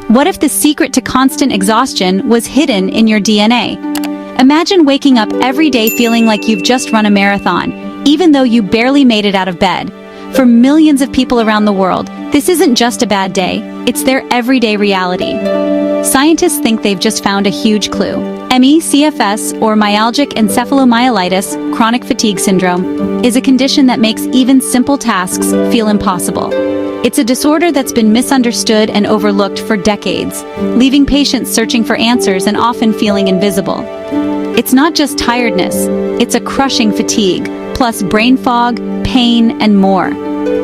What if the secret to constant exhaustion was hidden in your DNA? Imagine waking up every day feeling like you've just run a marathon, even though you barely made it out of bed. For millions of people around the world, this isn't just a bad day, it's their everyday reality. Scientists think they've just found a huge clue. MECFS, or Myalgic Encephalomyelitis, chronic fatigue syndrome, is a condition that makes even simple tasks feel impossible. It's a disorder that's been misunderstood and overlooked for decades, leaving patients searching for answers and often feeling invisible. It's not just tiredness, it's a crushing fatigue, plus brain fog, pain, and more.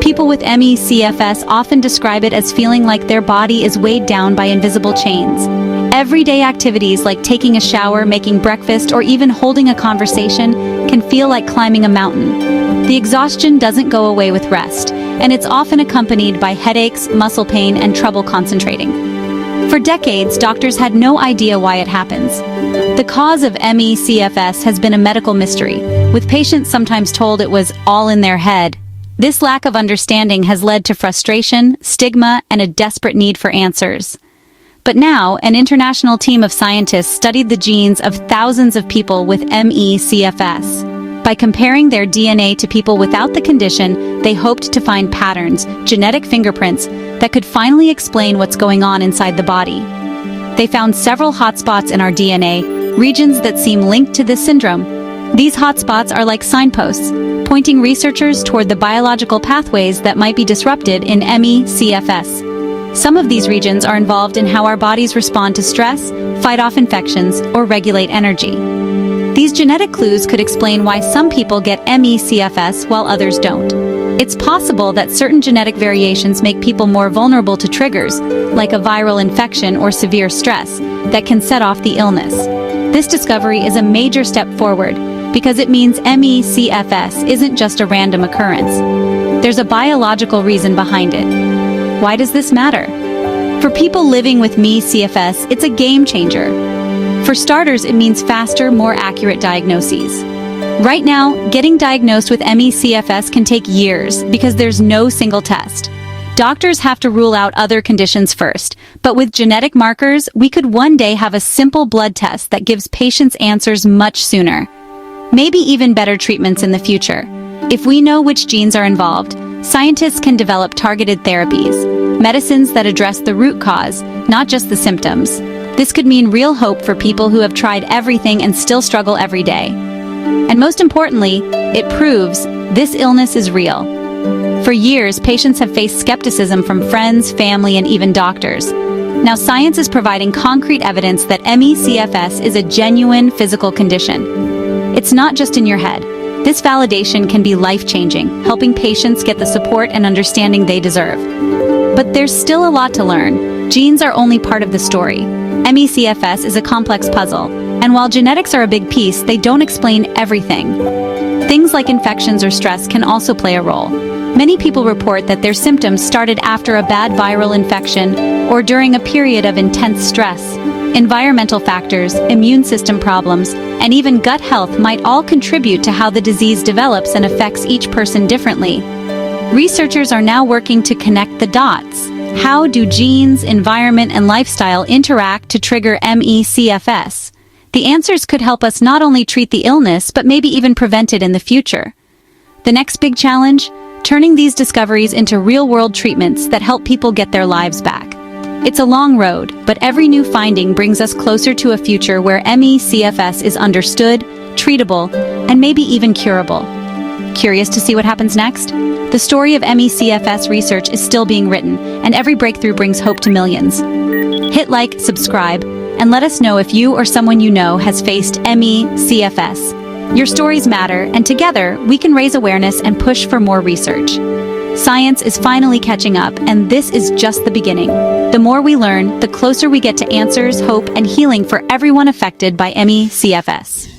People with MECFS often describe it as feeling like their body is weighed down by invisible chains. Everyday activities like taking a shower, making breakfast, or even holding a conversation can feel like climbing a mountain. The exhaustion doesn't go away with rest, and it's often accompanied by headaches, muscle pain, and trouble concentrating. For decades, doctors had no idea why it happens. The cause of MECFS has been a medical mystery, with patients sometimes told it was all in their head. This lack of understanding has led to frustration, stigma, and a desperate need for answers. But now, an international team of scientists studied the genes of thousands of people with MECFS. By comparing their DNA to people without the condition, they hoped to find patterns, genetic fingerprints, that could finally explain what's going on inside the body. They found several hotspots in our DNA, regions that seem linked to this syndrome. These hotspots are like signposts, pointing researchers toward the biological pathways that might be disrupted in MECFS. Some of these regions are involved in how our bodies respond to stress, fight off infections, or regulate energy. These genetic clues could explain why some people get MECFS while others don't. It's possible that certain genetic variations make people more vulnerable to triggers, like a viral infection or severe stress, that can set off the illness. This discovery is a major step forward, because it means MECFS isn't just a random occurrence. There's a biological reason behind it. Why does this matter? For people living with MECFS, it's a game changer. For starters, it means faster, more accurate diagnoses. Right now, getting diagnosed with MECFS can take years because there's no single test. Doctors have to rule out other conditions first, but with genetic markers, we could one day have a simple blood test that gives patients answers much sooner. Maybe even better treatments in the future. If we know which genes are involved, scientists can develop targeted therapies, medicines that address the root cause, not just the symptoms. This could mean real hope for people who have tried everything and still struggle every day. And most importantly, it proves this illness is real. For years, patients have faced skepticism from friends, family, and even doctors. Now science is providing concrete evidence that MECFS is a genuine physical condition. It's not just in your head. This validation can be life-changing, helping patients get the support and understanding they deserve. But there's still a lot to learn. Genes are only part of the story. MECFS is a complex puzzle, and while genetics are a big piece, they don't explain everything. Things like infections or stress can also play a role. Many people report that their symptoms started after a bad viral infection or during a period of intense stress. Environmental factors, immune system problems, and even gut health might all contribute to how the disease develops and affects each person differently. Researchers are now working to connect the dots. How do genes, environment, and lifestyle interact to trigger MECFS? The answers could help us not only treat the illness, but maybe even prevent it in the future. The next big challenge? Turning these discoveries into real-world treatments that help people get their lives back. It's a long road, but every new finding brings us closer to a future where MECFS is understood, treatable, and maybe even curable. Curious to see what happens next? The story of MECFS research is still being written, and every breakthrough brings hope to millions. Hit like, subscribe, and let us know if you or someone you know has faced MECFS. Your stories matter, and together we can raise awareness and push for more research. Science is finally catching up, and this is just the beginning. The more we learn, the closer we get to answers, hope, and healing for everyone affected by MECFS.